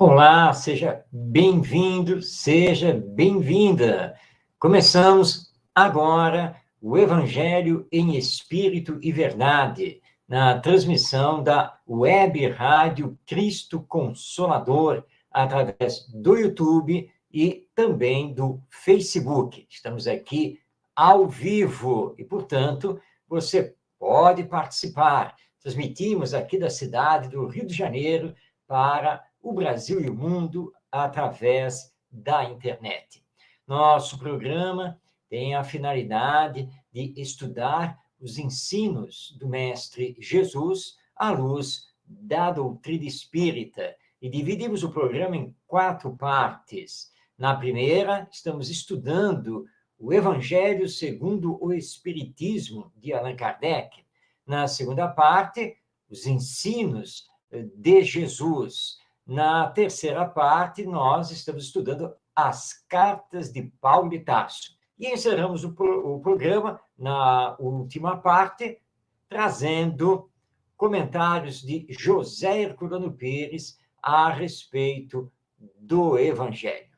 Olá, seja bem-vindo, seja bem-vinda. Começamos agora o Evangelho em Espírito e Verdade, na transmissão da Web Rádio Cristo Consolador, através do YouTube e também do Facebook. Estamos aqui ao vivo e, portanto, você pode participar. Transmitimos aqui da cidade do Rio de Janeiro para o Brasil e o mundo através da internet. Nosso programa tem a finalidade de estudar os ensinos do Mestre Jesus à luz da doutrina espírita e dividimos o programa em 4 partes. Na primeira, estamos estudando o Evangelho segundo o Espiritismo de Allan Kardec. Na segunda parte, os ensinos de Jesus. Na terceira parte, nós estamos estudando as cartas de Paulo de Tarso. E encerramos o programa, na última parte, trazendo comentários de José Herculano Pires a respeito do Evangelho.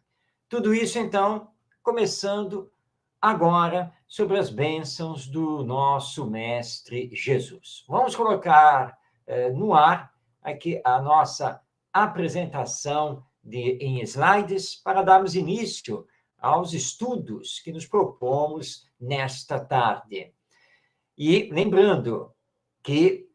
Tudo isso, então, começando agora sobre as bênçãos do nosso Mestre Jesus. Vamos colocar no ar aqui a nossa apresentação em slides para darmos início aos estudos que nos propomos nesta tarde. E lembrando que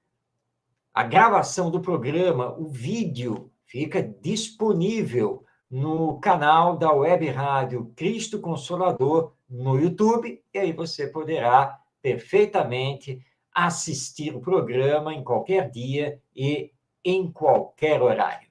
a gravação do programa, o vídeo, fica disponível no canal da Web Rádio Cristo Consolador no YouTube, e aí você poderá perfeitamente assistir o programa em qualquer dia e em qualquer horário.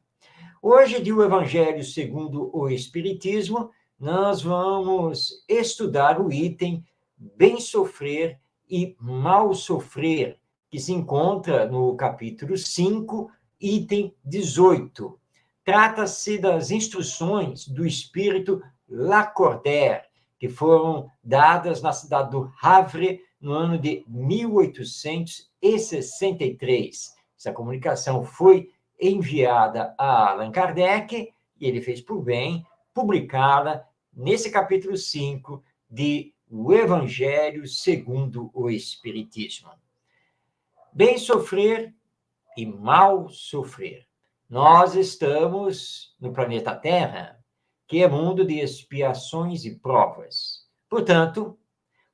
Hoje, de O Evangelho segundo o Espiritismo, nós vamos estudar o item Bem Sofrer e Mal Sofrer, que se encontra no capítulo 5, item 18. Trata-se das instruções do espírito Lacordaire, que foram dadas na cidade do Havre no ano de 1863. Essa comunicação foi enviada a Allan Kardec e ele fez por bem publicá-la nesse capítulo 5 de O Evangelho segundo o Espiritismo. Bem sofrer e mal sofrer. Nós estamos no planeta Terra, que é mundo de expiações e provas. Portanto,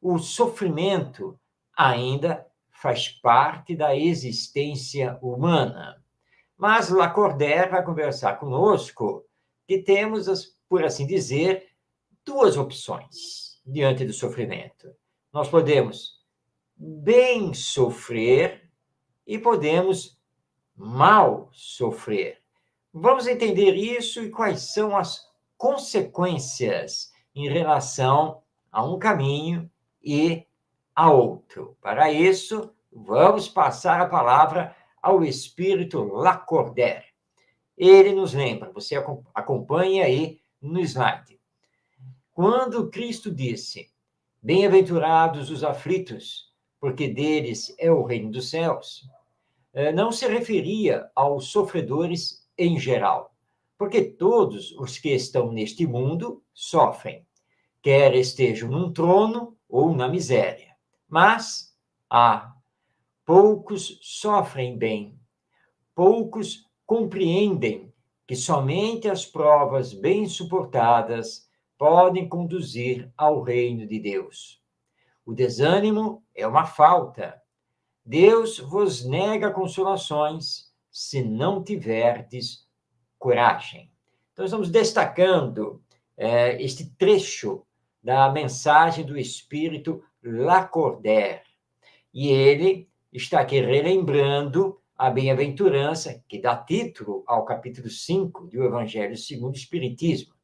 o sofrimento ainda faz parte da existência humana. Mas Lacordaire vai conversar conosco que temos, por assim dizer, 2 opções diante do sofrimento. Nós podemos bem sofrer e podemos mal sofrer. Vamos entender isso e quais são as consequências em relação a um caminho e a outro. Para isso, vamos passar a palavra ao espírito Lacordaire. Ele nos lembra, você acompanha aí no slide. Quando Cristo disse: "Bem-aventurados os aflitos, porque deles é o reino dos céus", não se referia aos sofredores em geral, porque todos os que estão neste mundo sofrem, quer estejam num trono ou na miséria. Mas poucos sofrem bem, poucos compreendem que somente as provas bem suportadas podem conduzir ao reino de Deus. O desânimo é uma falta. Deus vos nega consolações se não tiverdes coragem. Então, estamos destacando este trecho da mensagem do espírito Lacordaire. E ele está aqui relembrando a bem-aventurança, que dá título ao capítulo 5 do Evangelho segundo o Espiritismo.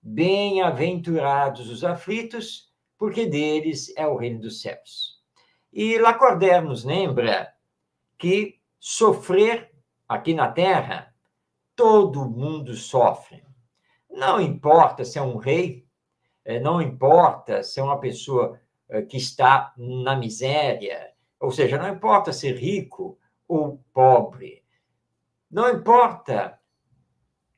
Bem-aventurados os aflitos, porque deles é o reino dos céus. E Lacordaire nos lembra que sofrer aqui na Terra, todo mundo sofre. Não importa se é um rei, não importa se é uma pessoa que está na miséria, ou seja, não importa ser rico ou pobre, não importa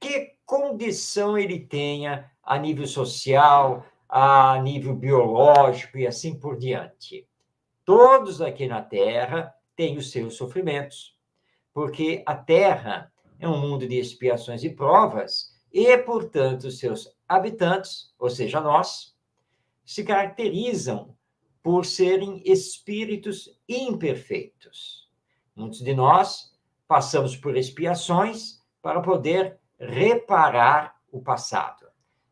que condição ele tenha a nível social, a nível biológico e assim por diante. Todos aqui na Terra têm os seus sofrimentos, porque a Terra é um mundo de expiações e provas, e, portanto, os seus habitantes, ou seja, nós, se caracterizam por serem espíritos imperfeitos. Muitos de nós passamos por expiações para poder reparar o passado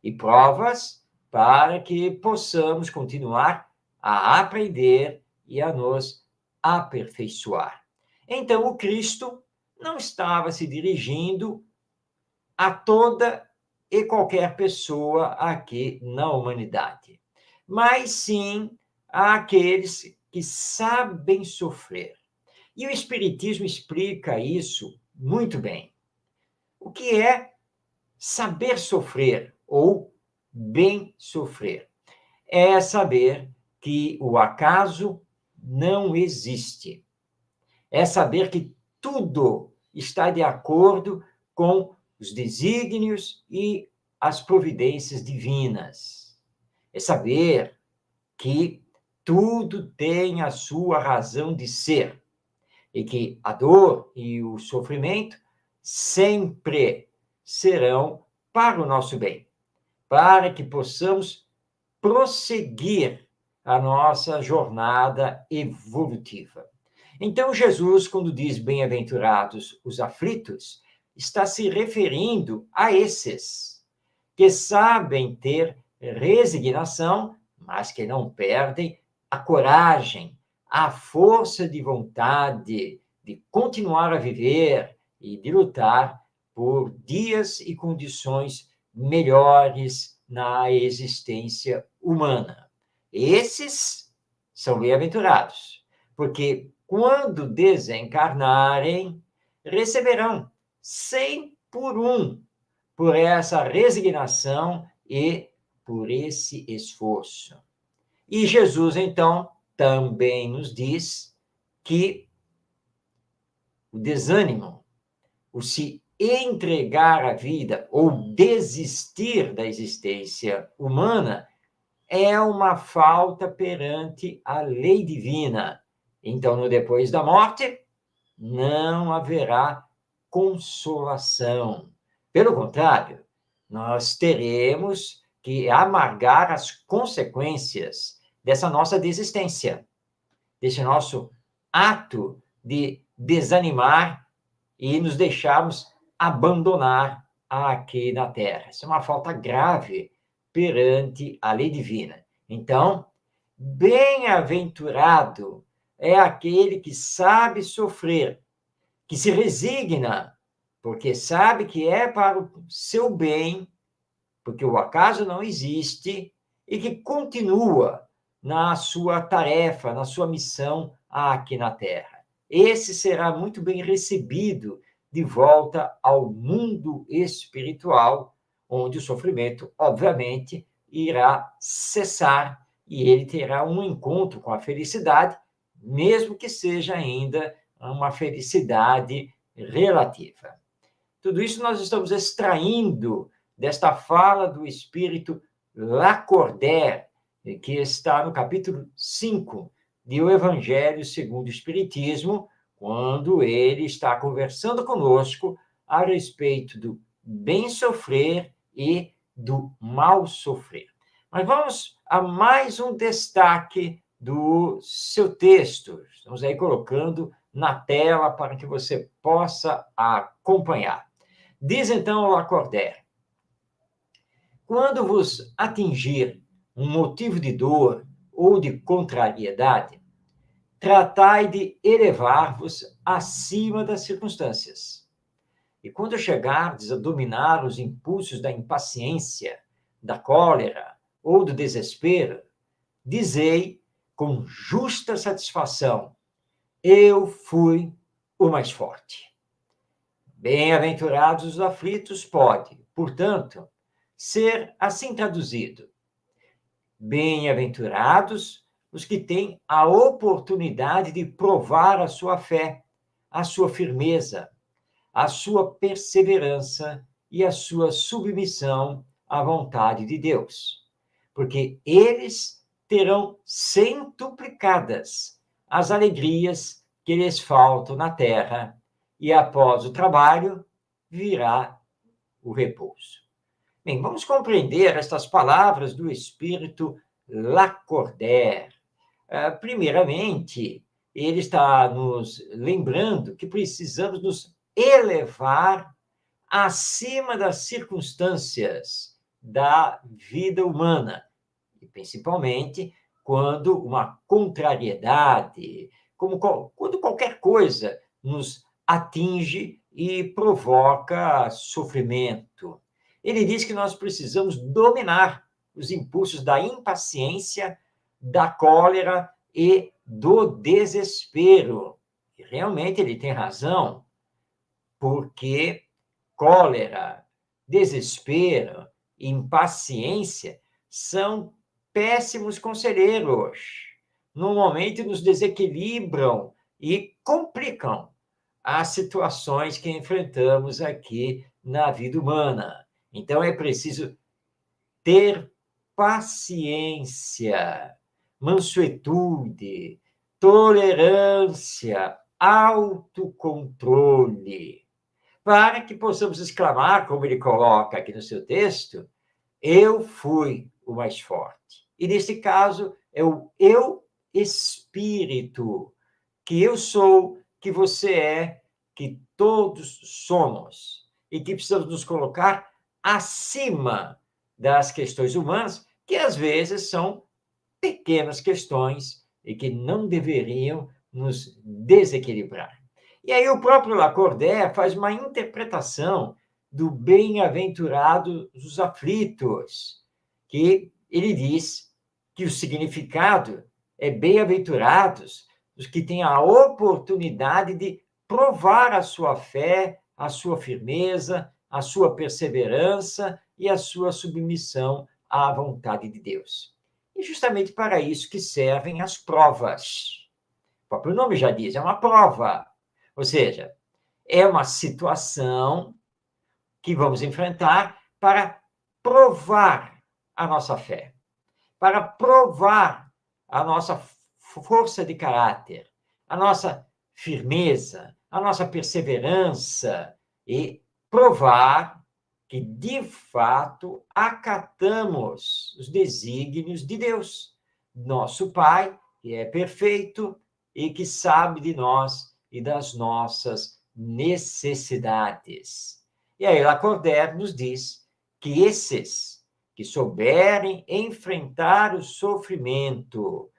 e provas para que possamos continuar a aprender e a nos aperfeiçoar. Então, o Cristo não estava se dirigindo a toda e qualquer pessoa aqui na humanidade, mas sim àqueles que sabem sofrer. E o Espiritismo explica isso muito bem. O que é saber sofrer ou bem sofrer? É saber que o acaso não existe. É saber que tudo está de acordo com os desígnios e as providências divinas. É saber que tudo tem a sua razão de ser e que a dor e o sofrimento sempre serão para o nosso bem, para que possamos prosseguir a nossa jornada evolutiva. Então, Jesus, quando diz bem-aventurados os aflitos, está se referindo a esses que sabem ter resignação, mas que não perdem a coragem, a força de vontade de continuar a viver e de lutar por dias e condições melhores na existência humana. Esses são bem-aventurados, porque quando desencarnarem, receberão 100 por 1 por essa resignação e por esse esforço. E Jesus, então, também nos diz que o desânimo, o se entregar à vida ou desistir da existência humana é uma falta perante a lei divina. Então, no depois da morte, não haverá consolação. Pelo contrário, nós teremos que amargar as consequências dessa nossa desistência, desse nosso ato de desanimar e nos deixarmos abandonar aqui na Terra. Isso é uma falta grave perante a lei divina. Então, bem-aventurado é aquele que sabe sofrer, que se resigna, porque sabe que é para o seu bem, porque o acaso não existe, e que continua na sua tarefa, na sua missão aqui na Terra. Esse será muito bem recebido de volta ao mundo espiritual, onde o sofrimento, obviamente, irá cessar e ele terá um encontro com a felicidade, mesmo que seja ainda uma felicidade relativa. Tudo isso nós estamos extraindo desta fala do espírito Lacordaire, que está no capítulo 5 de O Evangelho segundo o Espiritismo, quando ele está conversando conosco a respeito do bem sofrer e do mal sofrer. Mas vamos a mais um destaque do seu texto. Estamos aí colocando na tela para que você possa acompanhar. Diz então o Lacordaire: quando vos atingir um motivo de dor ou de contrariedade, tratai de elevar-vos acima das circunstâncias. E quando chegardes a dominar os impulsos da impaciência, da cólera ou do desespero, dizei com justa satisfação: eu fui o mais forte. Bem-aventurados os aflitos pode, portanto, ser assim traduzido: bem-aventurados os que têm a oportunidade de provar a sua fé, a sua firmeza, a sua perseverança e a sua submissão à vontade de Deus, porque eles terão centuplicadas as alegrias que lhes faltam na terra, e após o trabalho virá o repouso. Bem, vamos compreender estas palavras do Espírito Lacordaire. Primeiramente, ele está nos lembrando que precisamos nos elevar acima das circunstâncias da vida humana, e principalmente quando uma contrariedade, quando qualquer coisa nos atinge e provoca sofrimento. Ele diz que nós precisamos dominar os impulsos da impaciência, da cólera e do desespero. E realmente ele tem razão, porque cólera, desespero, impaciência são péssimos conselheiros. Normalmente nos desequilibram e complicam as situações que enfrentamos aqui na vida humana. Então é preciso ter paciência, mansuetude, tolerância, autocontrole, para que possamos exclamar, como ele coloca aqui no seu texto, eu fui o mais forte. E nesse caso é o eu espírito, que eu sou, que você é, que todos somos, e que precisamos nos colocar acima das questões humanas, que às vezes são pequenas questões e que não deveriam nos desequilibrar. E aí o próprio Lacordaire faz uma interpretação do bem-aventurado dos aflitos, que ele diz que o significado é bem-aventurados os que têm a oportunidade de provar a sua fé, a sua firmeza, a sua perseverança e a sua submissão à vontade de Deus. E justamente para isso que servem as provas. O próprio nome já diz, é uma prova. Ou seja, é uma situação que vamos enfrentar para provar a nossa fé, para provar a nossa força de caráter, a nossa firmeza, a nossa perseverança e provar que, de fato, acatamos os desígnios de Deus, nosso Pai, que é perfeito e que sabe de nós e das nossas necessidades. E aí Lacordaire nos diz que esses que souberem enfrentar o sofrimento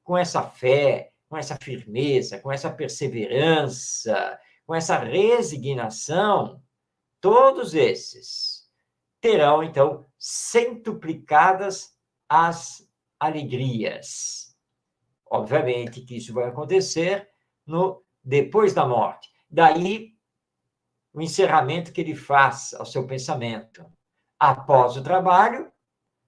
com essa fé, com essa firmeza, com essa perseverança, com essa resignação, todos esses terão, então, centuplicadas as alegrias. Obviamente que isso vai acontecer depois da morte. Daí, o encerramento que ele faz ao seu pensamento. Após o trabalho,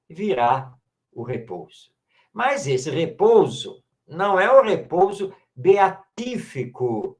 virá o repouso. Mas esse repouso não é o repouso beatífico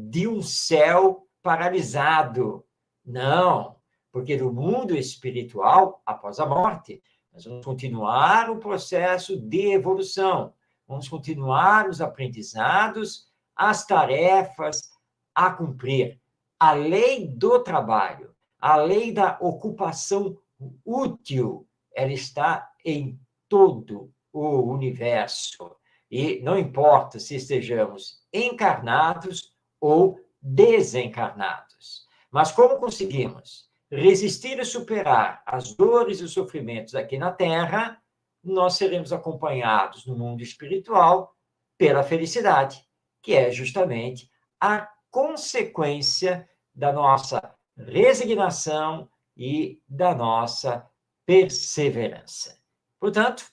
de um céu paralisado. Não, porque no mundo espiritual, após a morte, nós vamos continuar o processo de evolução, vamos continuar os aprendizados, as tarefas a cumprir. A lei do trabalho, a lei da ocupação útil, ela está em todo o universo. E não importa se estejamos encarnados ou desencarnados. Mas como conseguimos resistir e superar as dores e os sofrimentos aqui na Terra, nós seremos acompanhados no mundo espiritual pela felicidade, que é justamente a consequência da nossa resignação e da nossa perseverança. Portanto,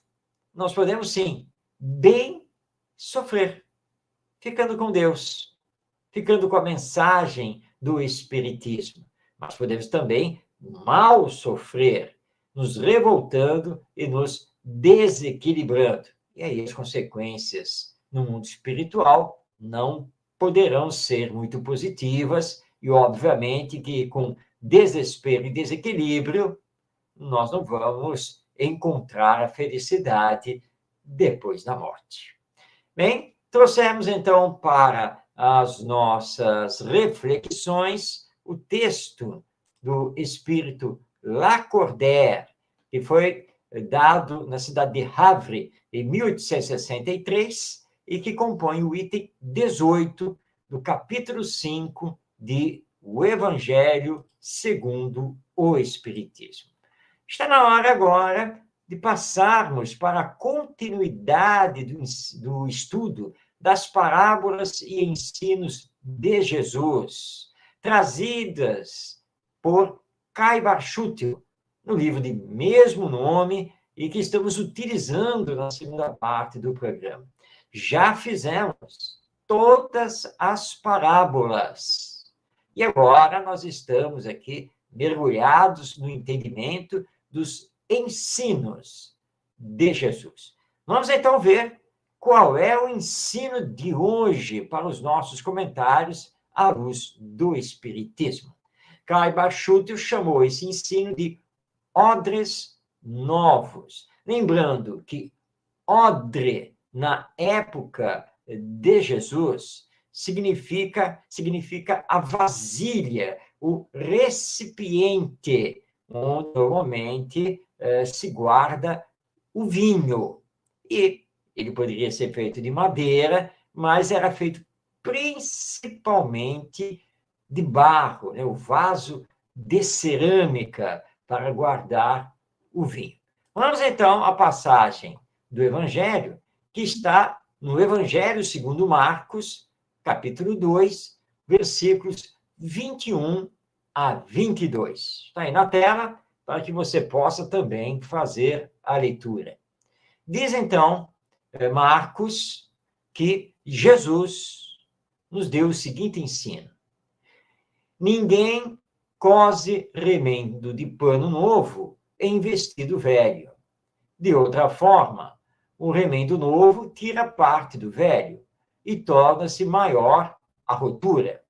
nós podemos, sim, bem sofrer, ficando com Deus, ficando com a mensagem do Espiritismo. Mas podemos também mal sofrer, nos revoltando e nos desequilibrando. E aí as consequências no mundo espiritual não poderão ser muito positivas e, obviamente, que com desespero e desequilíbrio, nós não vamos encontrar a felicidade depois da morte. Bem, trouxemos então para as nossas reflexões o texto do espírito Lacordaire, que foi dado na cidade de Havre em 1863 e que compõe o item 18 do capítulo 5 de O Evangelho segundo o Espiritismo. Está na hora agora de passarmos para a continuidade do estudo das parábolas e ensinos de Jesus, trazidas por Kai Barchutel, no livro de mesmo nome e que estamos utilizando na segunda parte do programa. Já fizemos todas as parábolas e agora nós estamos aqui mergulhados no entendimento dos ensinos de Jesus. Vamos então ver qual é o ensino de hoje para os nossos comentários à luz do Espiritismo. Kai Barchutel chamou esse ensino de odres novos. Lembrando que odre, na época de Jesus, significa a vasilha, o recipiente, onde normalmente se guarda o vinho. E ele poderia ser feito de madeira, mas era feito principalmente de barro, né? O vaso de cerâmica para guardar o vinho. Vamos então à passagem do Evangelho, que está no Evangelho segundo Marcos, capítulo 2, versículos 21 a 22. Está aí na tela, para que você possa também fazer a leitura. Diz então Marcos que Jesus nos deu o seguinte ensino: ninguém cose remendo de pano novo em vestido velho. De outra forma, o remendo novo tira parte do velho e torna-se maior a rotura.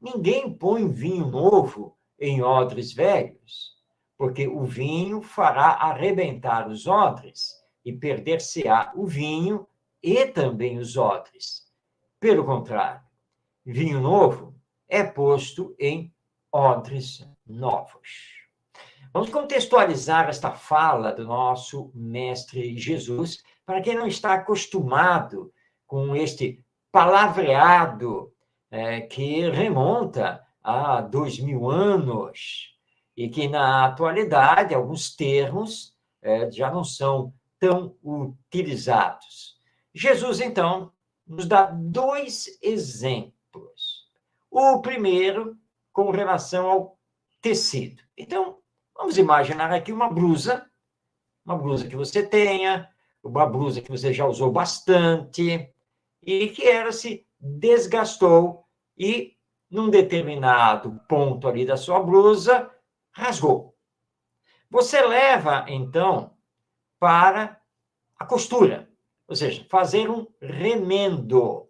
Ninguém põe vinho novo em odres velhos, porque o vinho fará arrebentar os odres e perder-se-á o vinho e também os odres. Pelo contrário, vinho novo é posto em odres novos. Vamos contextualizar esta fala do nosso Mestre Jesus, para quem não está acostumado com este palavreado que remonta a 2000 anos e que, na atualidade, alguns termos já não são tão utilizados. Jesus, então, nos dá dois exemplos. O primeiro, com relação ao tecido. Então, vamos imaginar aqui uma blusa que você tenha, uma blusa que você já usou bastante e que ela se desgastou e, num determinado ponto ali da sua blusa, rasgou. Você leva, então, para a costura, ou seja, fazer um remendo.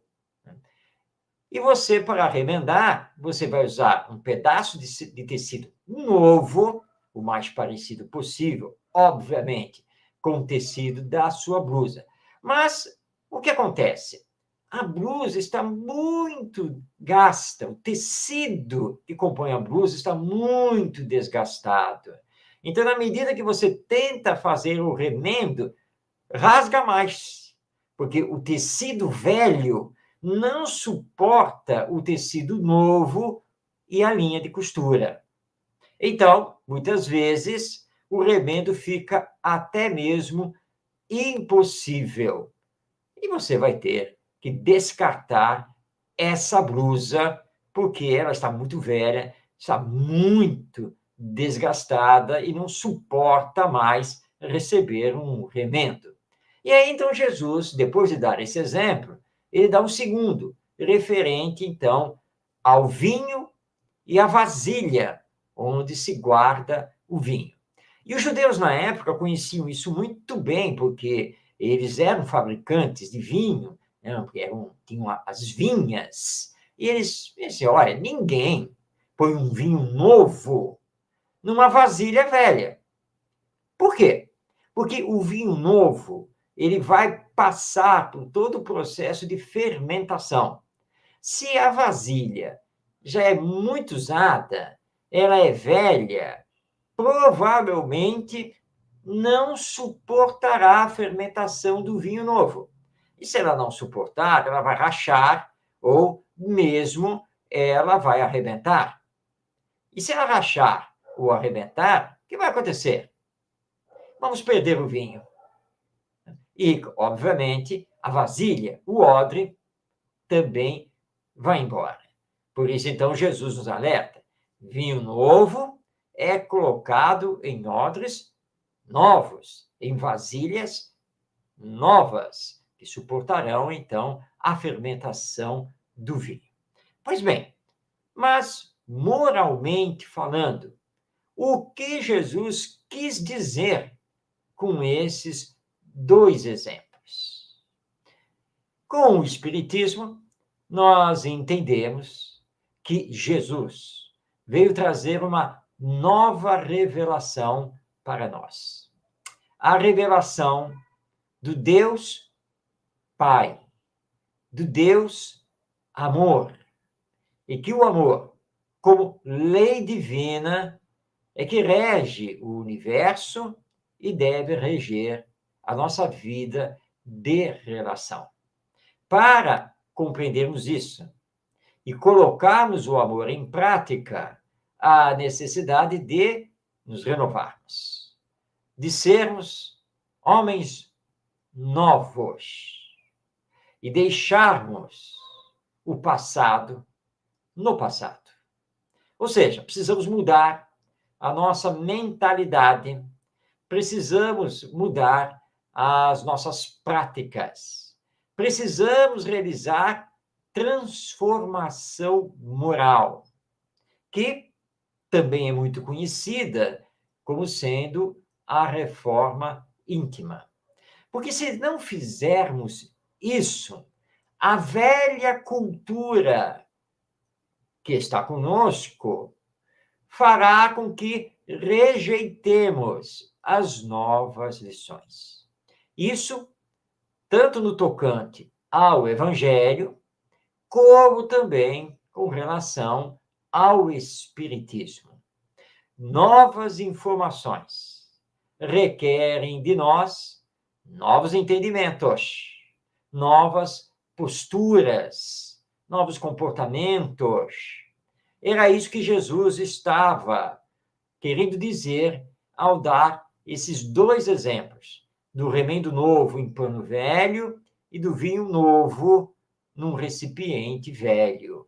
E você, para remendar, você vai usar um pedaço de tecido novo, o mais parecido possível, obviamente, com o tecido da sua blusa. Mas o que acontece? A blusa está muito gasta, o tecido que compõe a blusa está muito desgastado. Então, na medida que você tenta fazer o remendo, rasga mais, porque o tecido velho não suporta o tecido novo e a linha de costura. Então, muitas vezes, o remendo fica até mesmo impossível. E você vai ter que descartar essa blusa, porque ela está muito velha, está muito desgastada e não suporta mais receber um remendo. E aí, então, Jesus, depois de dar esse exemplo, ele dá um segundo, referente, então, ao vinho e à vasilha, onde se guarda o vinho. E os judeus, na época, conheciam isso muito bem, porque eles eram fabricantes de vinho, né? Tinham as vinhas, e eles diziam, olha, ninguém põe um vinho novo numa vasilha velha. Por quê? Porque o vinho novo, ele vai passar por todo o processo de fermentação. Se a vasilha já é muito usada, ela é velha, provavelmente não suportará a fermentação do vinho novo. E se ela não suportar, ela vai rachar ou mesmo ela vai arrebentar. E se ela rachar ou arrebentar, o que vai acontecer? Vamos perder o vinho. E, obviamente, a vasilha, o odre, também vai embora. Por isso, então, Jesus nos alerta: vinho novo é colocado em odres novos, em vasilhas novas, que suportarão, então, a fermentação do vinho. Pois bem, mas, moralmente falando, o que Jesus quis dizer com esses dois exemplos? Com o Espiritismo, nós entendemos que Jesus veio trazer uma nova revelação para nós. A revelação do Deus Pai, do Deus Amor. E que o amor, como lei divina, é que rege o universo e deve reger a nossa vida de relação. Para compreendermos isso e colocarmos o amor em prática, há necessidade de nos renovarmos, de sermos homens novos e deixarmos o passado no passado. Ou seja, precisamos mudar a nossa mentalidade, precisamos mudar as nossas práticas, precisamos realizar transformação moral, que também é muito conhecida como sendo a reforma íntima. Porque se não fizermos isso, a velha cultura que está conosco fará com que rejeitemos as novas lições. Isso tanto no tocante ao Evangelho, como também com relação ao Espiritismo. Novas informações requerem de nós novos entendimentos, novas posturas, novos comportamentos. Era isso que Jesus estava querendo dizer ao dar esses dois exemplos, do remendo novo em pano velho e do vinho novo num recipiente velho.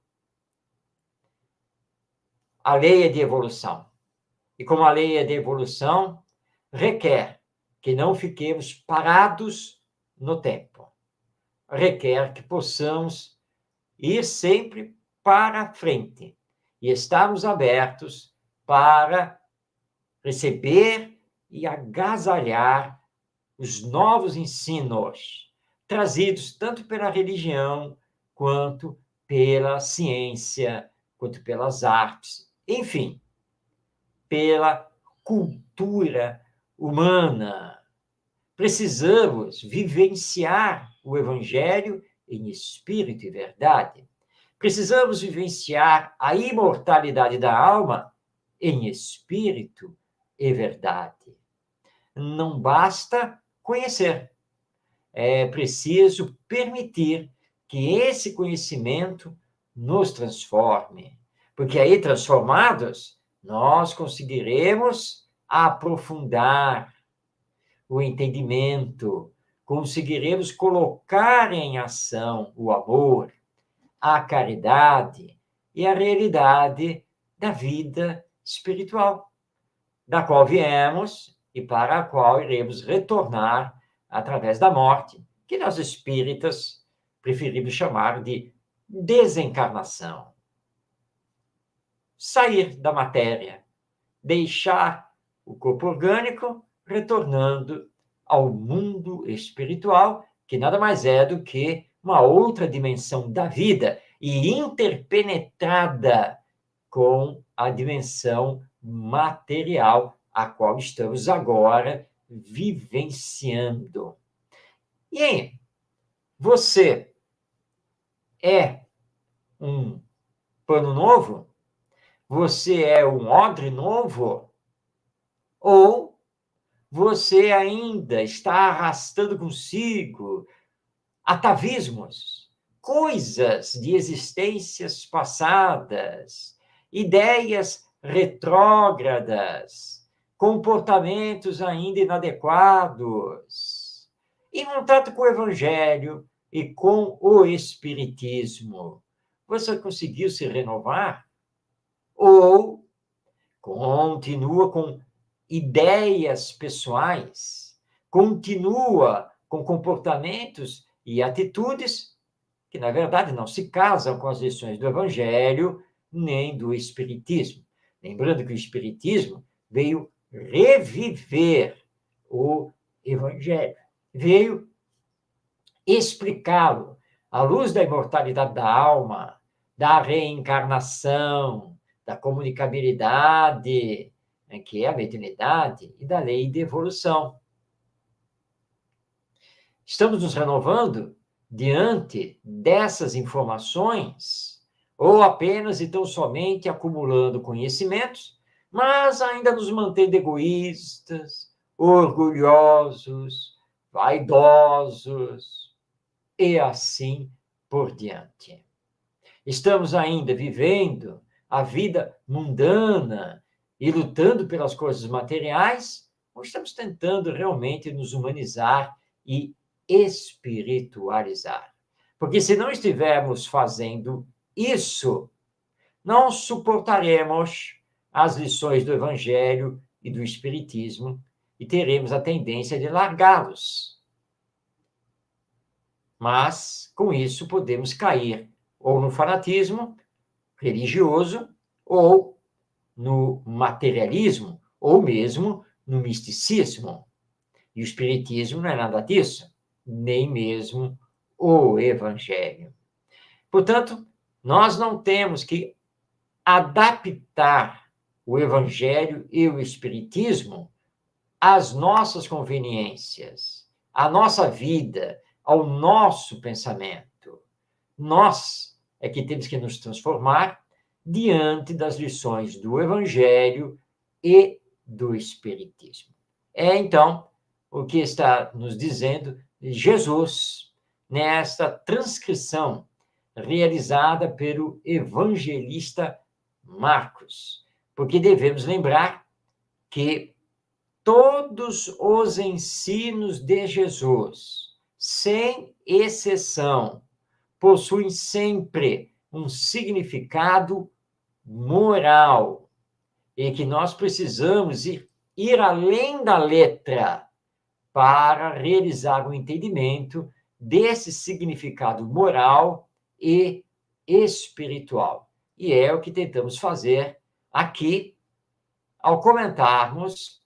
A lei é de evolução. E como a lei é de evolução, requer que não fiquemos parados no tempo. Requer que possamos ir sempre para frente e estarmos abertos para receber e agasalhar os novos ensinos trazidos tanto pela religião, quanto pela ciência, quanto pelas artes, enfim, pela cultura humana. Precisamos vivenciar o Evangelho em espírito e verdade. Precisamos vivenciar a imortalidade da alma em espírito e verdade. Não basta conhecer, é preciso permitir que esse conhecimento nos transforme, porque aí, transformados, nós conseguiremos aprofundar o entendimento, conseguiremos colocar em ação o amor, a caridade e a realidade da vida espiritual, da qual viemos e para a qual iremos retornar através da morte, que nós espíritas preferimos chamar de desencarnação. Sair da matéria, deixar o corpo orgânico, retornando ao mundo espiritual, que nada mais é do que uma outra dimensão da vida e interpenetrada com a dimensão material, a qual estamos agora vivenciando. E aí, você é um pano novo? Você é um odre novo? Ou você ainda está arrastando consigo atavismos, coisas de existências passadas, ideias retrógradas, comportamentos ainda inadequados? Em contato com o Evangelho e com o Espiritismo, você conseguiu se renovar? Ou continua com ideias pessoais, continua com comportamentos e atitudes que, na verdade, não se casam com as lições do Evangelho nem do Espiritismo. Lembrando que o Espiritismo veio reviver o Evangelho, veio explicá-lo à luz da imortalidade da alma, da reencarnação, da comunicabilidade, né, que é a mediunidade, e da lei de evolução. Estamos nos renovando diante dessas informações, ou apenas e tão somente acumulando conhecimentos, mas ainda nos mantendo egoístas, orgulhosos, vaidosos, e assim por diante. Estamos ainda vivendo a vida mundana e lutando pelas coisas materiais, ou estamos tentando realmente nos humanizar e espiritualizar? Porque se não estivermos fazendo isso, não suportaremos as lições do Evangelho e do Espiritismo e teremos a tendência de largá-los. Mas, com isso, podemos cair ou no fanatismo religioso, ou no materialismo, ou mesmo no misticismo. E o Espiritismo não é nada disso, nem mesmo o Evangelho. Portanto, nós não temos que adaptar o Evangelho e o Espiritismo às nossas conveniências, à nossa vida, ao nosso pensamento. Nós é que temos que nos transformar diante das lições do Evangelho e do Espiritismo. É, então, o que está nos dizendo Jesus nesta transcrição realizada pelo evangelista Marcos. Porque devemos lembrar que todos os ensinos de Jesus, sem exceção, possuem sempre um significado moral e que nós precisamos ir além da letra para realizar o entendimento desse significado moral e espiritual. E é o que tentamos fazer aqui ao comentarmos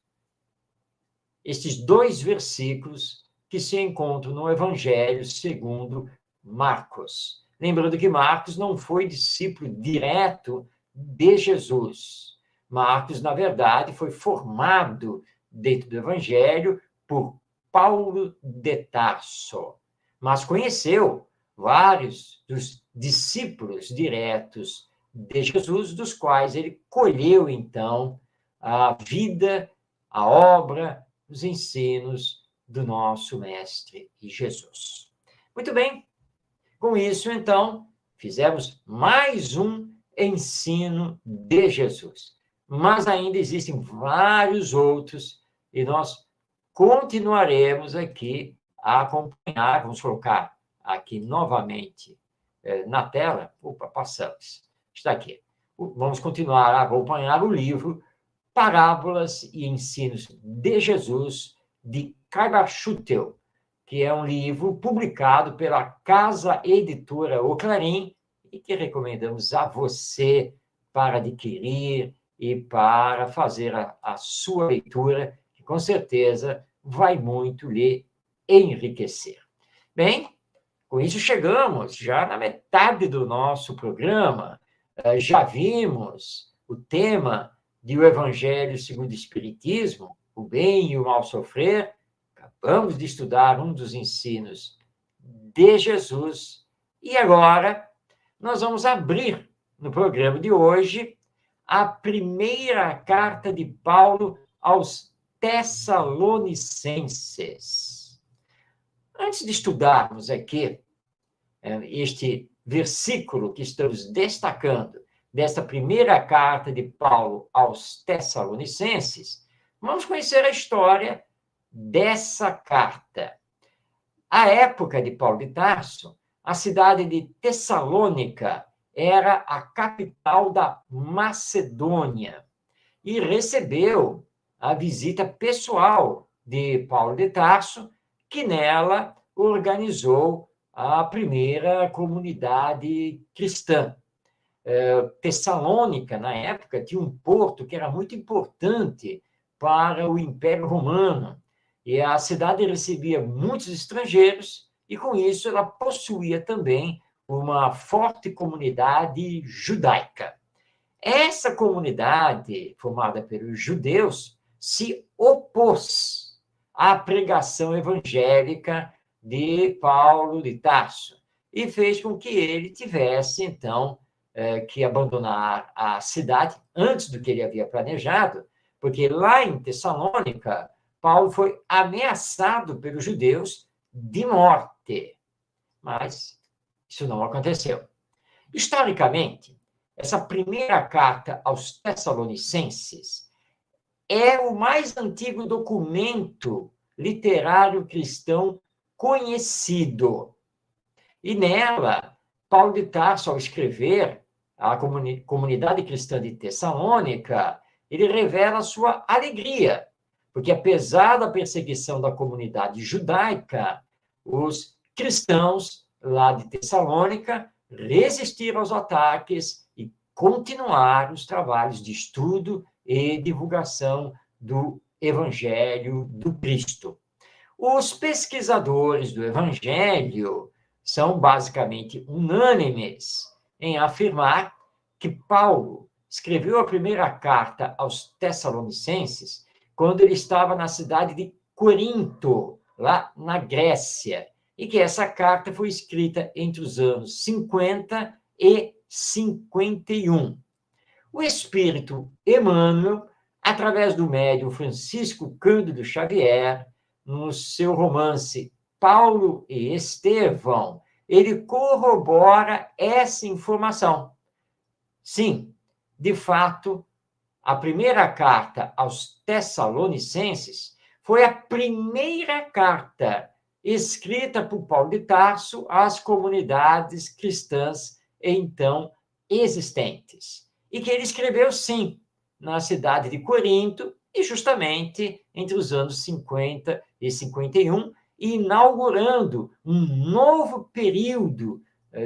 estes 2 versículos que se encontram no Evangelho segundo Marcos. Lembrando que Marcos não foi discípulo direto de Jesus. Marcos, na verdade, foi formado dentro do Evangelho por Paulo de Tarso, mas conheceu vários dos discípulos diretos de Jesus, dos quais ele colheu, então, a vida, a obra, os ensinos do nosso Mestre Jesus. Muito bem, com isso, então, fizemos mais um ensino de Jesus. Mas ainda existem vários outros e nós continuaremos aqui a acompanhar. Vamos colocar aqui novamente na tela. Opa, passamos. Está aqui. Vamos continuar a acompanhar o livro Parábolas e Ensinos de Jesus, de Carl Schuttel, que é um livro publicado pela Casa Editora O Clarim e que recomendamos a você para adquirir e para fazer a sua leitura, que com certeza vai muito lhe enriquecer. Bem, com isso chegamos já na metade do nosso programa. Já vimos o tema do Evangelho segundo o Espiritismo, o bem e o mal sofrer. Acabamos de estudar um dos ensinos de Jesus. E agora nós vamos abrir no programa de hoje a primeira carta de Paulo aos Tessalonicenses. Antes de estudarmos aqui este versículo que estamos destacando desta primeira carta de Paulo aos Tessalonicenses, vamos conhecer a história dessa carta. À época de Paulo de Tarso, a cidade de Tessalônica era a capital da Macedônia e recebeu a visita pessoal de Paulo de Tarso, que nela organizou a primeira comunidade cristã. Tessalônica, na época, tinha um porto que era muito importante para o Império Romano, e a cidade recebia muitos estrangeiros, e com isso ela possuía também uma forte comunidade judaica. Essa comunidade, formada pelos judeus, se opôs à pregação evangélica de Paulo de Tarso e fez com que ele tivesse, então, que abandonar a cidade antes do que ele havia planejado, porque lá em Tessalônica, Paulo foi ameaçado pelos judeus de morte. Mas isso não aconteceu. Historicamente, essa primeira carta aos Tessalonicenses é o mais antigo documento literário cristão conhecido. E nela, Paulo de Tarso, ao escrever a comunidade cristã de Tessalônica, ele revela a sua alegria, porque apesar da perseguição da comunidade judaica, os cristãos lá de Tessalônica resistiram aos ataques e continuaram os trabalhos de estudo e divulgação do Evangelho do Cristo. Os pesquisadores do Evangelho são basicamente unânimes em afirmar que Paulo escreveu a primeira carta aos Tessalonicenses quando ele estava na cidade de Corinto, lá na Grécia, e que essa carta foi escrita entre os anos 50 e 51. O espírito Emmanuel, através do médium Francisco Cândido Xavier, no seu romance Paulo e Estevão, ele corrobora essa informação. Sim, de fato, a primeira carta aos Tessalonicenses foi a primeira carta escrita por Paulo de Tarso às comunidades cristãs então existentes. E que ele escreveu, sim, na cidade de Corinto, e justamente entre os anos 50 e 51, inaugurando um novo período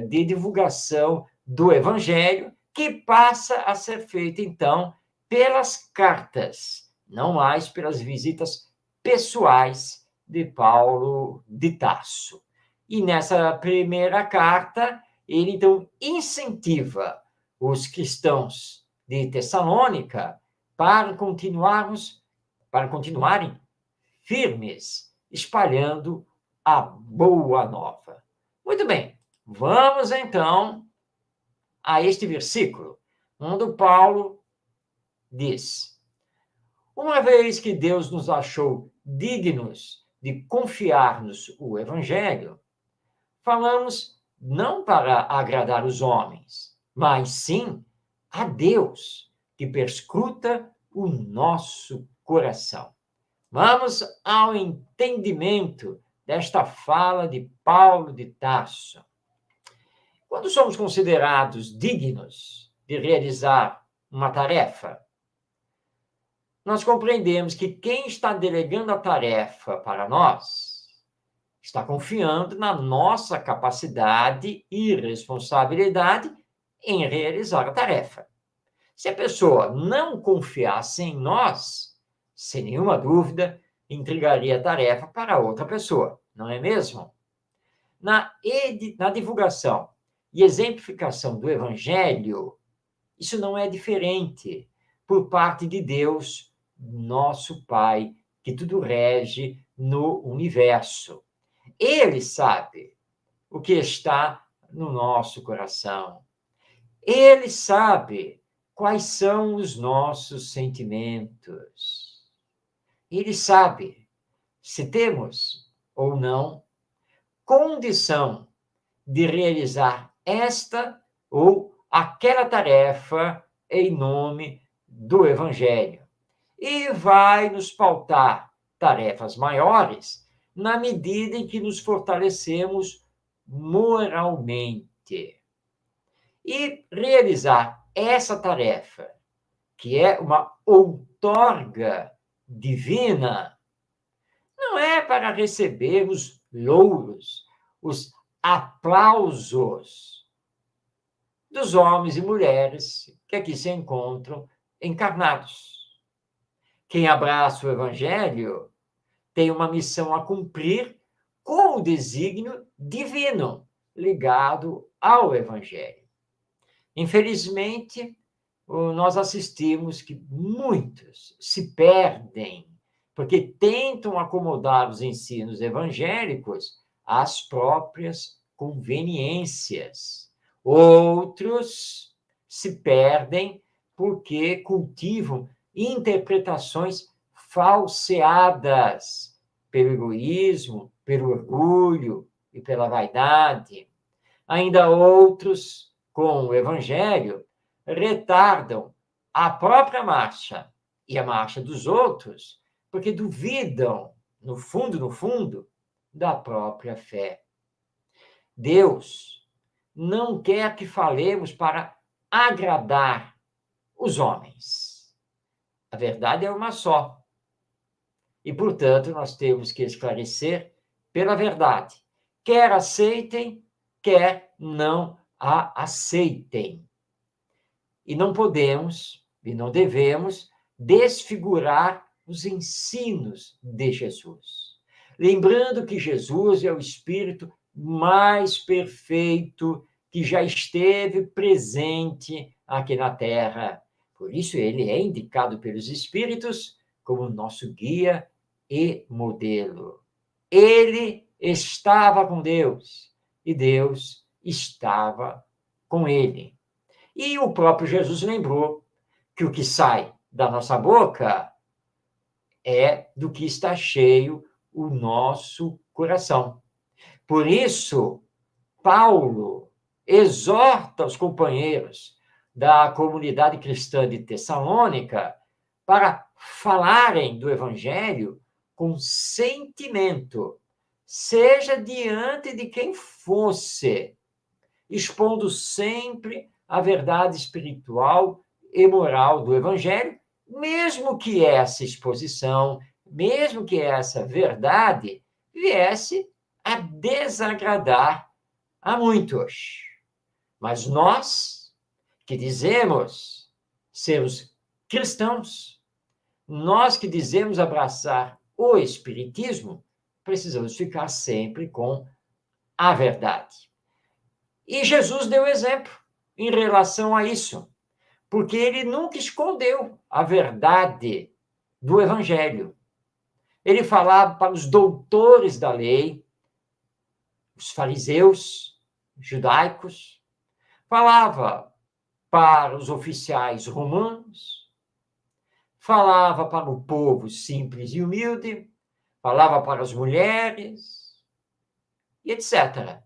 de divulgação do Evangelho, que passa a ser feito, então, pelas cartas, não mais pelas visitas pessoais de Paulo de Tarso. E nessa primeira carta, ele, então, incentiva os cristãos de Tessalônica para continuarem firmes, espalhando a boa nova. Muito bem, vamos então a este versículo, onde Paulo diz: uma vez que Deus nos achou dignos de confiar-nos o Evangelho, falamos não para agradar os homens, mas sim a Deus, que perscruta o nosso coração. Vamos ao entendimento desta fala de Paulo de Tarso. Quando somos considerados dignos de realizar uma tarefa, nós compreendemos que quem está delegando a tarefa para nós está confiando na nossa capacidade e responsabilidade em realizar a tarefa. Se a pessoa não confiasse em nós, sem nenhuma dúvida, entregaria a tarefa para outra pessoa, não é mesmo? Na divulgação e exemplificação do Evangelho, Isso não é diferente por parte de Deus, nosso Pai, que tudo rege no universo. Ele sabe o que está no nosso coração. Ele sabe quais são os nossos sentimentos. Ele sabe se temos ou não condição de realizar esta ou aquela tarefa em nome do Evangelho. E vai nos pautar tarefas maiores na medida em que nos fortalecemos moralmente. E realizar essa tarefa, que é uma outorga divina, não é para recebermos louros, os aplausos dos homens e mulheres que aqui se encontram encarnados. Quem abraça o Evangelho tem uma missão a cumprir com o desígnio divino ligado ao Evangelho. Infelizmente, nós assistimos que muitos se perdem porque tentam acomodar os ensinos evangélicos às próprias conveniências. Outros se perdem porque cultivam interpretações falseadas pelo egoísmo, pelo orgulho e pela vaidade. Ainda outros, com o evangelho, retardam a própria marcha e a marcha dos outros, porque duvidam, no fundo, da própria fé. Deus não quer que falemos para agradar os homens. A verdade é uma só. E, portanto, nós temos que esclarecer pela verdade. Quer aceitem, quer não a aceitem. E não podemos, e não devemos, desfigurar os ensinos de Jesus. Lembrando que Jesus é o Espírito mais perfeito que já esteve presente aqui na Terra. Por isso, ele é indicado pelos Espíritos como nosso guia e modelo. Ele estava com Deus e Deus estava com ele. E o próprio Jesus lembrou que o que sai da nossa boca é do que está cheio o nosso coração. Por isso, Paulo exorta os companheiros da comunidade cristã de Tessalônica para falarem do Evangelho com sentimento, seja diante de quem fosse, expondo sempre a verdade espiritual e moral do Evangelho, mesmo que essa exposição, mesmo que essa verdade viesse a desagradar a muitos. Mas nós, que dizemos ser os cristãos, nós que dizemos abraçar o Espiritismo, precisamos ficar sempre com a verdade. E Jesus deu exemplo em relação a isso, porque ele nunca escondeu a verdade do Evangelho. Ele falava para os doutores da lei, os fariseus, judaicos, falava para os oficiais romanos, falava para o povo simples e humilde, falava para as mulheres, e etc.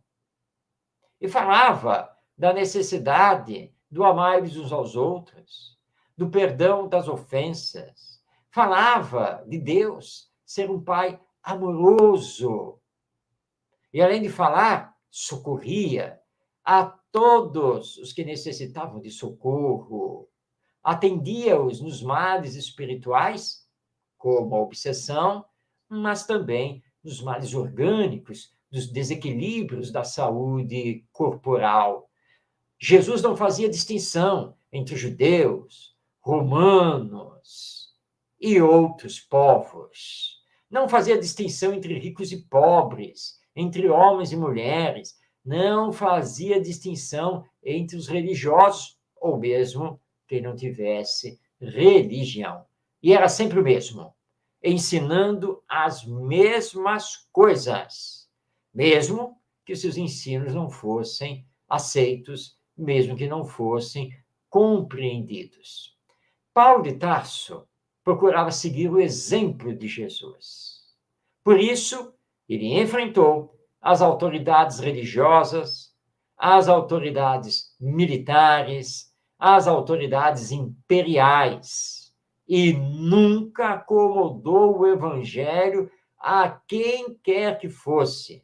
E falava da necessidade do amar uns aos outros, do perdão das ofensas. Falava de Deus ser um pai amoroso. E, além de falar, socorria a todos os que necessitavam de socorro. Atendia-os nos males espirituais, como a obsessão, mas também nos males orgânicos, dos desequilíbrios da saúde corporal. Jesus não fazia distinção entre judeus, romanos e outros povos. Não fazia distinção entre ricos e pobres, entre homens e mulheres. Não fazia distinção entre os religiosos ou mesmo quem não tivesse religião. E era sempre o mesmo, ensinando as mesmas coisas, mesmo que seus ensinos não fossem aceitos, mesmo que não fossem compreendidos. Paulo de Tarso procurava seguir o exemplo de Jesus. Por isso, ele enfrentou as autoridades religiosas, as autoridades militares, as autoridades imperiais, e nunca acomodou o evangelho a quem quer que fosse.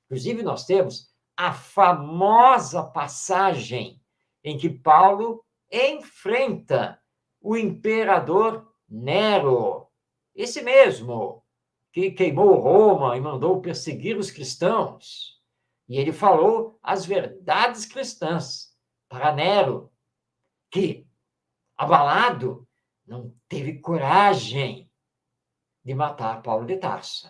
Inclusive, nós temos a famosa passagem em que Paulo enfrenta o imperador Nero, esse mesmo, que queimou Roma e mandou perseguir os cristãos. E ele falou as verdades cristãs para Nero, que, abalado, não teve coragem de matar Paulo de Tarso.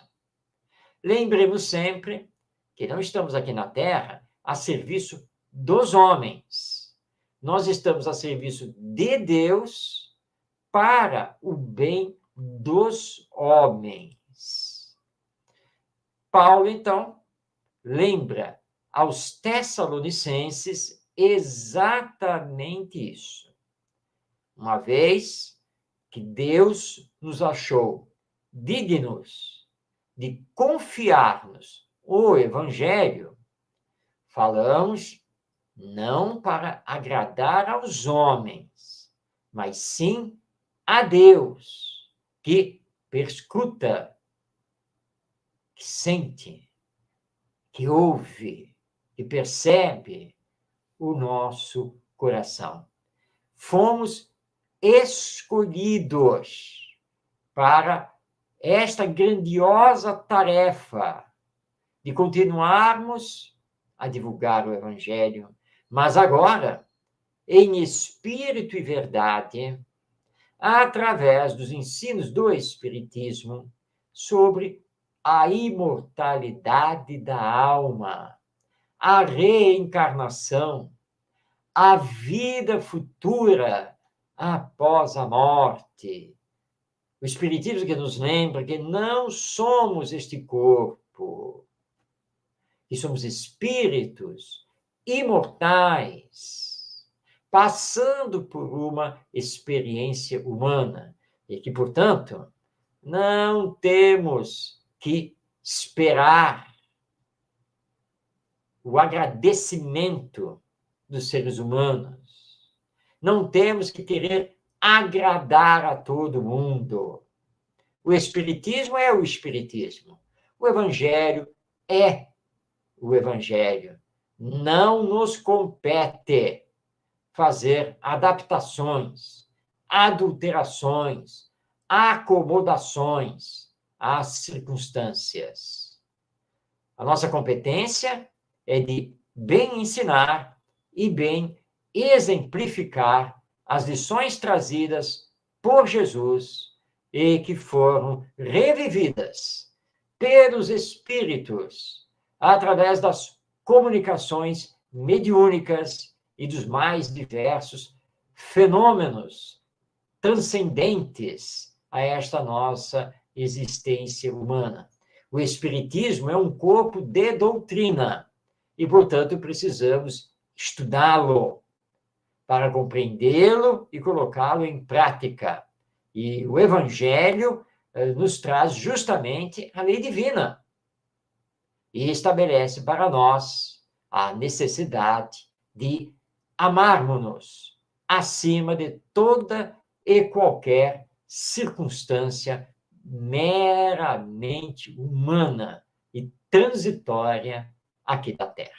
Lembremos sempre que não estamos aqui na Terra a serviço dos homens. Nós estamos a serviço de Deus para o bem dos homens. Paulo, então, lembra aos Tessalonicenses exatamente isso. Uma vez que Deus nos achou dignos de confiar-nos o Evangelho, falamos não para agradar aos homens, mas sim a Deus, que perscruta, que sente, que ouve, que percebe o nosso coração. Fomos escolhidos para esta grandiosa tarefa de continuarmos a divulgar o Evangelho, mas agora, em espírito e verdade, através dos ensinos do Espiritismo sobre a imortalidade da alma, a reencarnação, a vida futura após a morte. O Espiritismo que nos lembra que não somos este corpo, que somos espíritos imortais, passando por uma experiência humana, e que, portanto, não temos que esperar o agradecimento dos seres humanos. Não temos que querer agradar a todo mundo. O Espiritismo é o Espiritismo. O Evangelho é o Evangelho. Não nos compete fazer adaptações, adulterações, acomodações às circunstâncias. A nossa competência é de bem ensinar e bem exemplificar as lições trazidas por Jesus e que foram revividas pelos espíritos através das comunicações mediúnicas e dos mais diversos fenômenos transcendentes a esta nossa existência humana. O Espiritismo é um corpo de doutrina e, portanto, precisamos estudá-lo para compreendê-lo e colocá-lo em prática. E o Evangelho nos traz justamente a lei divina e estabelece para nós a necessidade de amarmos-nos acima de toda e qualquer circunstância meramente humana e transitória aqui da Terra.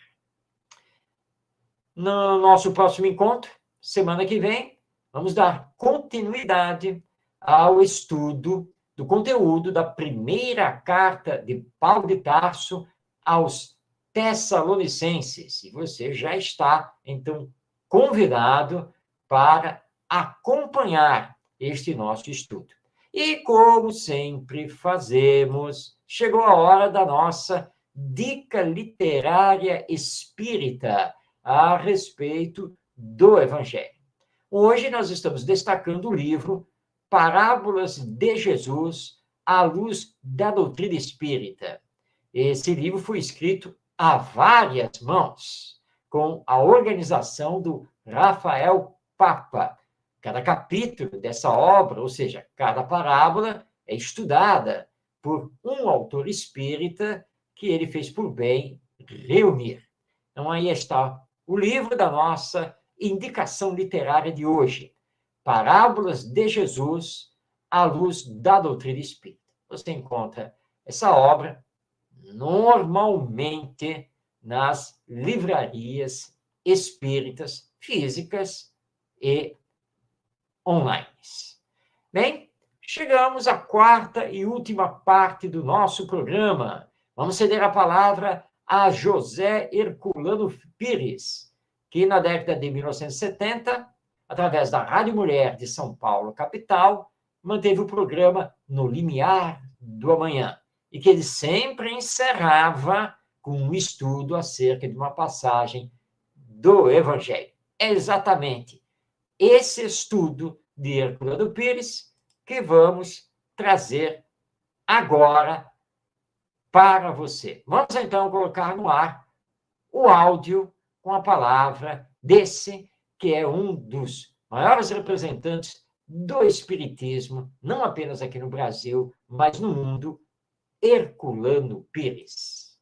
No nosso próximo encontro, semana que vem, vamos dar continuidade ao estudo do conteúdo da primeira carta de Paulo de Tarso aos Tessalonicenses. E você já está, então, convidado para acompanhar este nosso estudo. E, como sempre fazemos, chegou a hora da nossa dica literária espírita a respeito do Evangelho. Hoje nós estamos destacando o livro Parábolas de Jesus à luz da doutrina espírita. Esse livro foi escrito a várias mãos, com a organização do Rafael Papa. Cada capítulo dessa obra, ou seja, cada parábola, é estudada por um autor espírita que ele fez por bem reunir. Então, aí está o livro da nossa indicação literária de hoje, Parábolas de Jesus à luz da doutrina espírita. Você encontra essa obra normalmente nas livrarias espíritas físicas e online. Bem, chegamos à quarta e última parte do nosso programa. Vamos ceder a palavra a José Herculano Pires, que na década de 1970, através da Rádio Mulher de São Paulo, capital, manteve o programa No Limiar do Amanhã, e que ele sempre encerrava com um estudo acerca de uma passagem do Evangelho. É exatamente esse estudo de Herculano Pires que vamos trazer agora para você. Vamos, então, colocar no ar o áudio com a palavra desse que é um dos maiores representantes do Espiritismo, não apenas aqui no Brasil, mas no mundo, Herculano Pires.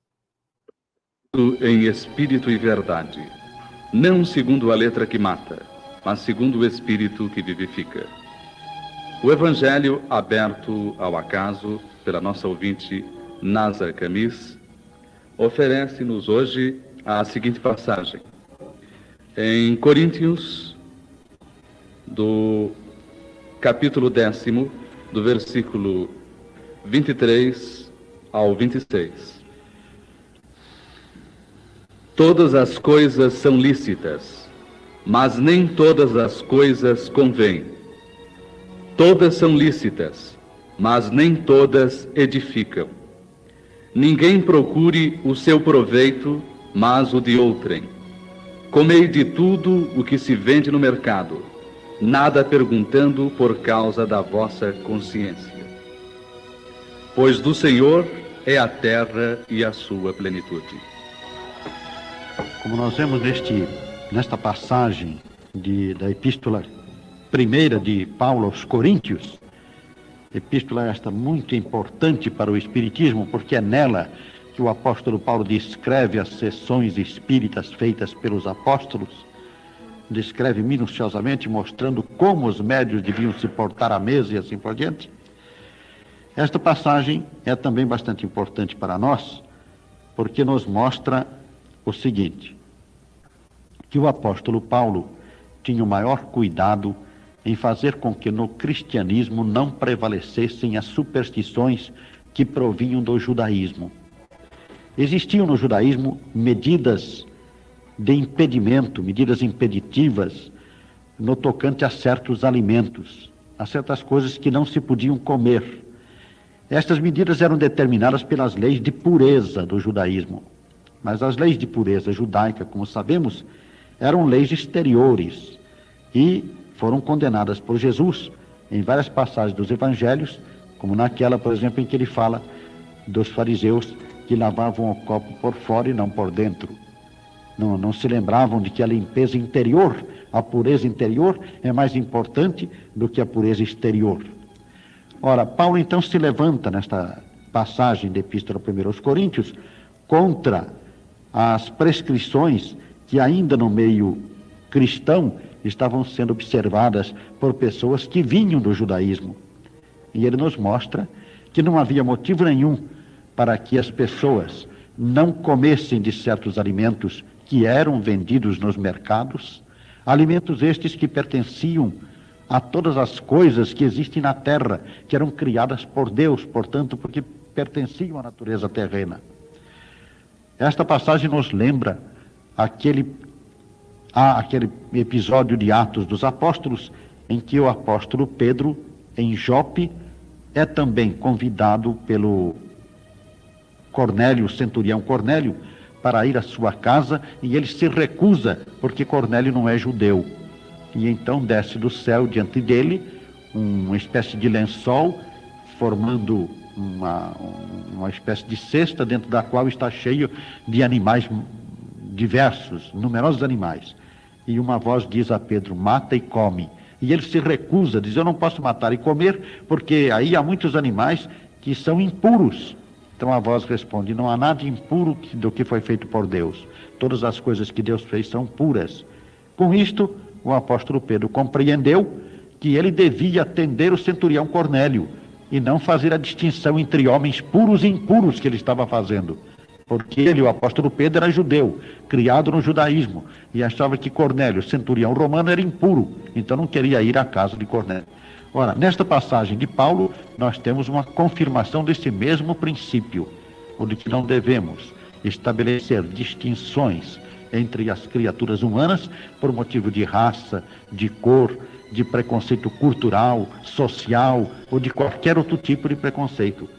Em espírito e verdade, não segundo a letra que mata, mas segundo o espírito que vivifica. O Evangelho aberto ao acaso pela nossa ouvinte Nasa Camis oferece-nos hoje a seguinte passagem. Em Coríntios, do capítulo 10, do versículo 23 ao 26. Todas as coisas são lícitas, mas nem todas as coisas convêm. Todas são lícitas, mas nem todas edificam. Ninguém procure o seu proveito, mas o de outrem. Comei de tudo o que se vende no mercado, nada perguntando por causa da vossa consciência. Pois do Senhor é a terra e a sua plenitude. Como nós vemos nesta passagem da epístola primeira de Paulo aos Coríntios, epístola esta muito importante para o Espiritismo, porque é nela que o apóstolo Paulo descreve as sessões espíritas feitas pelos apóstolos, descreve minuciosamente, mostrando como os médiuns deviam se portar à mesa e assim por diante. Esta passagem é também bastante importante para nós, porque nos mostra o seguinte, que o apóstolo Paulo tinha o maior cuidado em fazer com que no cristianismo não prevalecessem as superstições que provinham do judaísmo. Existiam no judaísmo medidas de impedimento, medidas impeditivas no tocante a certos alimentos, a certas coisas que não se podiam comer. Estas medidas eram determinadas pelas leis de pureza do judaísmo. Mas as leis de pureza judaica, como sabemos, eram leis exteriores e foram condenadas por Jesus em várias passagens dos evangelhos, como naquela, por exemplo, em que ele fala dos fariseus que lavavam o copo por fora e não por dentro. Não se lembravam de que a limpeza interior, a pureza interior, é mais importante do que a pureza exterior. Ora, Paulo então se levanta nesta passagem da Epístola 1 aos Coríntios contra as prescrições que ainda no meio cristão estavam sendo observadas por pessoas que vinham do judaísmo. E ele nos mostra que não havia motivo nenhum para que as pessoas não comessem de certos alimentos que eram vendidos nos mercados, alimentos estes que pertenciam a todas as coisas que existem na terra, que eram criadas por Deus, portanto, porque pertenciam à natureza terrena. Esta passagem nos lembra aquele episódio de Atos dos Apóstolos, em que o apóstolo Pedro, em Jope, é também convidado pelo Cornélio, o centurião Cornélio, para ir à sua casa, e ele se recusa, porque Cornélio não é judeu. e então desce do céu diante dele uma espécie de lençol, formando uma espécie de cesta dentro da qual está cheio de animais diversos, numerosos animais. E uma voz diz a Pedro: mata e come. E ele se recusa, diz: eu não posso matar e comer, porque aí há muitos animais que são impuros. Então a voz responde: não há nada impuro do que foi feito por Deus. Todas as coisas que Deus fez são puras. Com isto, o apóstolo Pedro compreendeu que ele devia atender o centurião Cornélio e não fazer a distinção entre homens puros e impuros que ele estava fazendo. Porque ele, o apóstolo Pedro, era judeu, criado no judaísmo, e achava que Cornélio, centurião romano, era impuro, então não queria ir à casa de Cornélio. Ora, nesta passagem de Paulo, nós temos uma confirmação desse mesmo princípio, o de que não devemos estabelecer distinções entre as criaturas humanas por motivo de raça, de cor, de preconceito cultural, social ou de qualquer outro tipo de preconceito.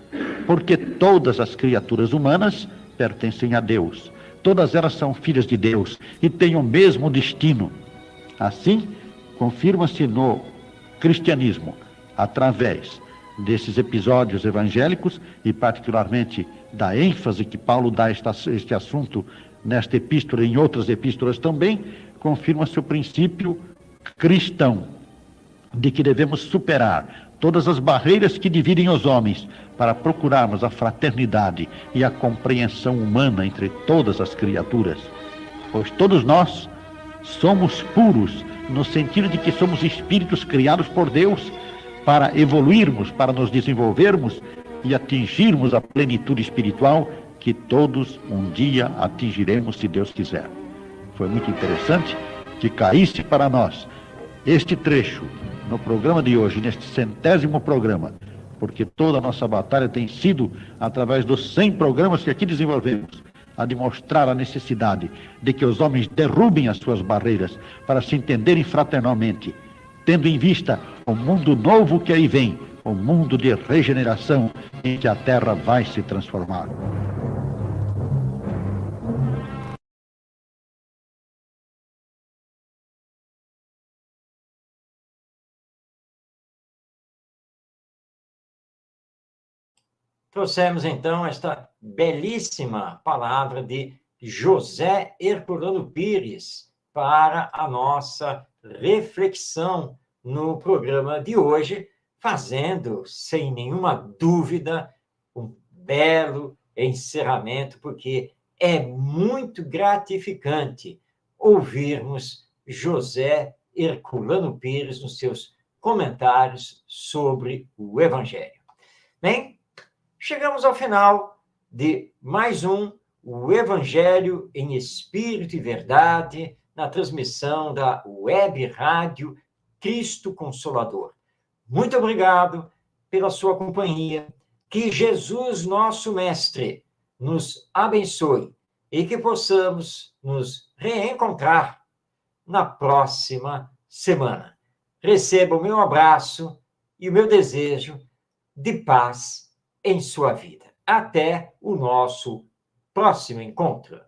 Porque todas as criaturas humanas pertencem a Deus. Todas elas são filhas de Deus e têm o mesmo destino. Assim, confirma-se no cristianismo, através desses episódios evangélicos e particularmente da ênfase que Paulo dá a este assunto nesta epístola e em outras epístolas também, confirma-se o princípio cristão de que devemos superar todas as barreiras que dividem os homens para procurarmos a fraternidade e a compreensão humana entre todas as criaturas. Pois todos nós somos puros, no sentido de que somos espíritos criados por Deus para evoluirmos, para nos desenvolvermos e atingirmos a plenitude espiritual que todos um dia atingiremos, se Deus quiser. Foi muito interessante que caísse para nós este trecho no programa de hoje, neste 100º programa, porque toda a nossa batalha tem sido através dos 100 programas que aqui desenvolvemos, a demonstrar a necessidade de que os homens derrubem as suas barreiras para se entenderem fraternalmente, tendo em vista o mundo novo que aí vem, o mundo de regeneração em que a Terra vai se transformar. Trouxemos, então, esta belíssima palavra de José Herculano Pires para a nossa reflexão no programa de hoje, fazendo, sem nenhuma dúvida, um belo encerramento, porque é muito gratificante ouvirmos José Herculano Pires nos seus comentários sobre o Evangelho. Bem, chegamos ao final de mais o Evangelho em Espírito e Verdade, na transmissão da Web Rádio Cristo Consolador. Muito obrigado pela sua companhia. Que Jesus, nosso Mestre, nos abençoe e que possamos nos reencontrar na próxima semana. Receba o meu abraço e o meu desejo de paz em sua vida. Até o nosso próximo encontro.